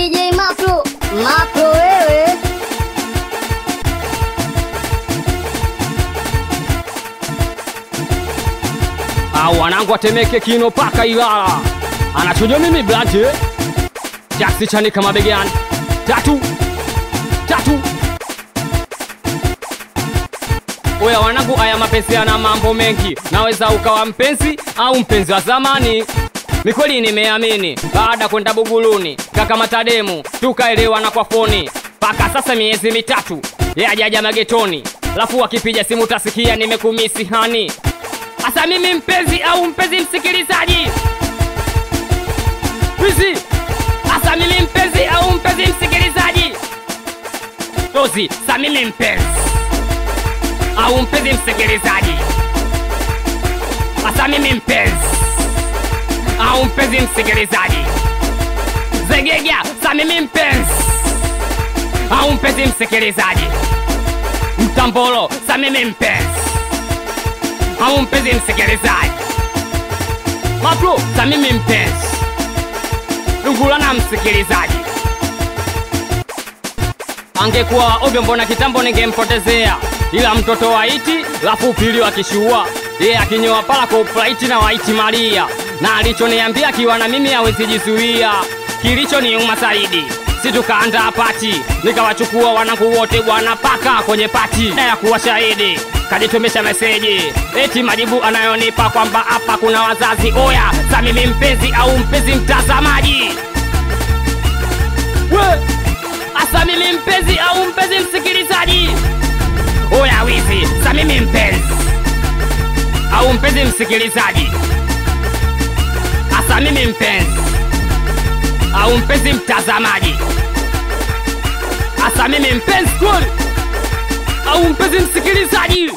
DJ Mapro. Mapro wewe. Wanangu Temeke Kino paka Ilala. Anachujo mimi blante. Jaxi chani kama begani. Tatu. Oya wanangu, haya mapenzi yana mambo mengi. Naweza ukawa mpenzi au mpenzi wa zamani. Mikweli nimeamini baada kwenda Buguluni kaka Matademu tukaelewana kwa foni. Paka sasa miezi 3 yeye hajaja magetoni. Lafu wakipiga simu tasikia nimekumisi hani. Asa mimi mpenzi au mpenzi msikilizaji? Wizi. Asa mimi mpenzi au mpenzi msikilizaji? Tozi, sa mimi mpenzi au mpenzi msikilizaji? Asa mimi mpenzi au mpenzi msikilizaji? Zegega, sa mimi mpenzi au mpenzi msikilizaji? Mtambolo, sa mimi mpenzi au mpenzi msikilizaji? Mapro, sa mimi mpenzi Lungulana msikilizaji? Angekuwa ovyo mbona kitambo ningempotezea. Ila mtoto wa iti lafu pili wakishua. Yeye akinyoa pala kwa flight na waiti Maria. Na alichoniambia kiwa na mimi hawezi jizuia. Kilicho ni zaidi, si tukaanda pati. Nikawachukua wanangu wote bwana paka kwenye pati. Na ya kuwa shahidi kaditumesha meseji. Eti majibu anayonipa kwamba hapa kuna wazazi. Oya, sa mimi mpenzi au mpenzi mtazamaji? We, asa mimi mpenzi au mpenzi msikilizaji? Oya wizi, sa mimi mpenzi au mpenzi msikilizaji? Asa mimi mpenzi au mpenzi mtazamaji? Asa mimi mpenzi kweli au mpenzi msikilizaji?